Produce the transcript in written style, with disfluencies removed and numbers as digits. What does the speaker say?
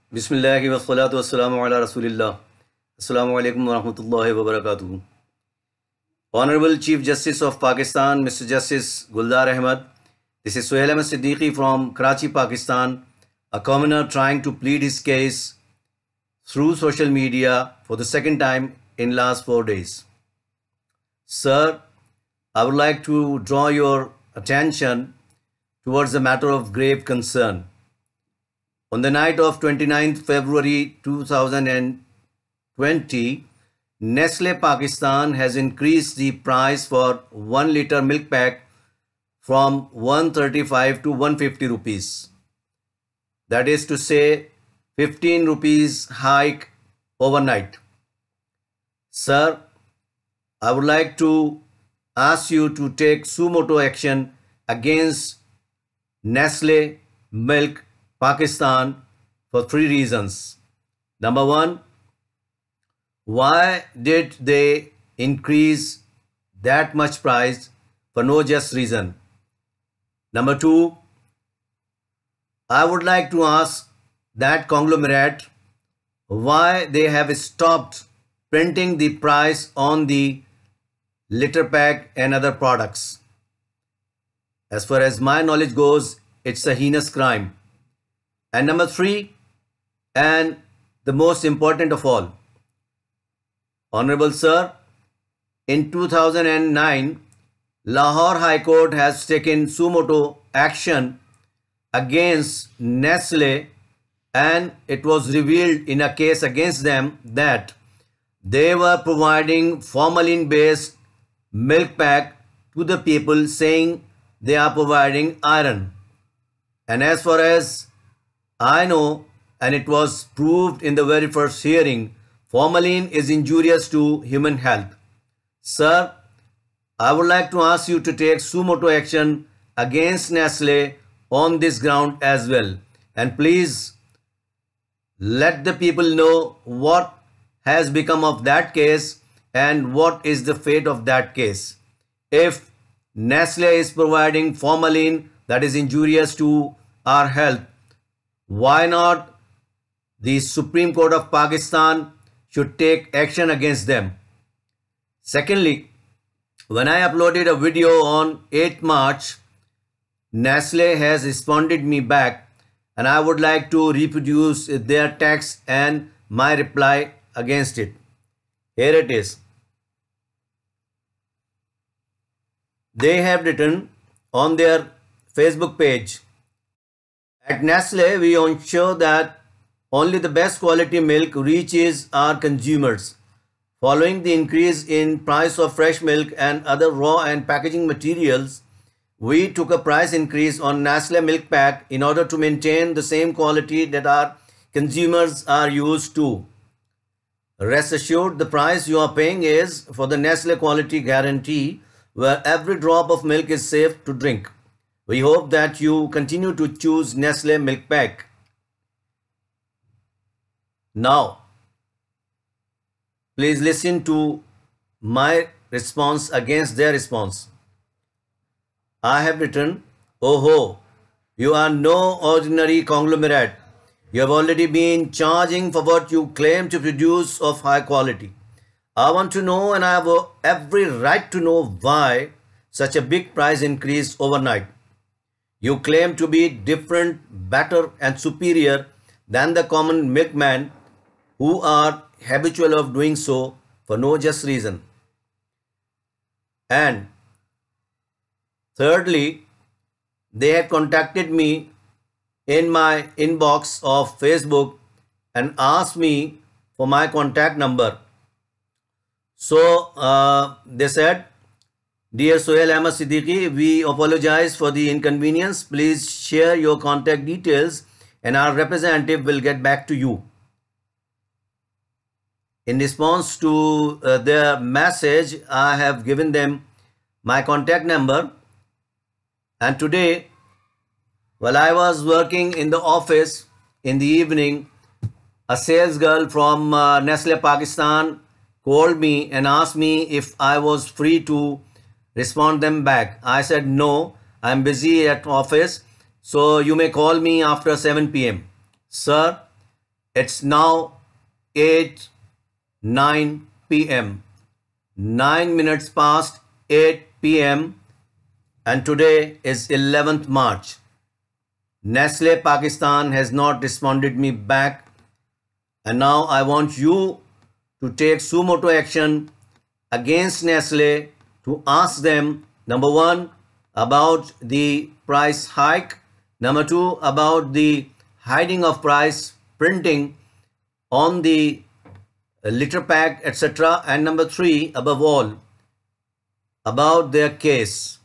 Bismillahi wa salatu wa salamu ala Rasulillah. Assalamu alaikum wa rahmatullahi wa barakatuhu. Honorable Chief Justice of Pakistan, Mr. Justice Guldar Ahmed, this is Suhail Ahmed Siddiqui from Karachi, Pakistan, a commoner trying to plead his case through social media for the second time in last 4 days. Sir, I would like to draw your attention towards a matter of grave concern. On the night of 29th February 2020, Nestle Pakistan has increased the price for 1 liter milk pack from 135 to 150 rupees. That is to say, 15 rupees hike overnight. Sir, I would like to ask you to take suo motu action against Nestle Milk Pakistan for 3 reasons. Number 1, why did they increase that much price for no just reason? Number 2, I would like to ask that conglomerate why they have stopped printing the price on the liter pack and other products. As far as my knowledge goes, it's a heinous crime. And number 3, and the most important of all, Honorable Sir, in 2009, Lahore High Court has taken suo motu action against Nestle, and it was revealed in a case against them that they were providing formalin-based milk pack to the people, saying they are providing iron. And as far as I know, and it was proved in the very first hearing, formalin is injurious to human health. Sir, I would like to ask you to take suo motu action against Nestle on this ground as well. And please let the people know what has become of that case and what is the fate of that case. If Nestle is providing formalin that is injurious to our health, why not the Supreme Court of Pakistan should take action against them? Secondly, when I uploaded a video on 8th March, Nestle has responded me back, and I would like to reproduce their text and my reply against it. Here it is. They have written on their Facebook page, "At Nestle, we ensure that only the best quality milk reaches our consumers. Following the increase in price of fresh milk and other raw and packaging materials, we took a price increase on Nestle milk pack in order to maintain the same quality that our consumers are used to. Rest assured, the price you are paying is for the Nestle quality guarantee, where every drop of milk is safe to drink. We hope that you continue to choose Nestle milk pack." Now, please listen to my response against their response. I have written, "Oh ho, you are no ordinary conglomerate. You have already been charging for what you claim to produce of high quality. I want to know, and I have every right to know, why such a big price increase overnight. You claim to be different, better and superior than the common milkmen who are habitual of doing so for no just reason. And thirdly, they had contacted me in my inbox of Facebook and asked me for my contact number. So they said, "Dear Suhail Ahmed Siddiqui, we apologize for the inconvenience. Please share your contact details and our representative will get back to you." In response to their message, I have given them my contact number. And today, while I was working in the office in the evening, a sales girl from Nestle Pakistan called me and asked me if I was free to respond them back. I said, "No, I'm busy at office, so you may call me after 7 p.m. Sir, It's now 8:09 p.m. 9 minutes past 8 p.m. and today is 11th March. Nestle Pakistan has not responded me back, and now I want you to take sumo to action against Nestle to ask them, number one, about the price hike, number two, about the hiding of price printing on the liter pack, etc., and number three, above all, about their case.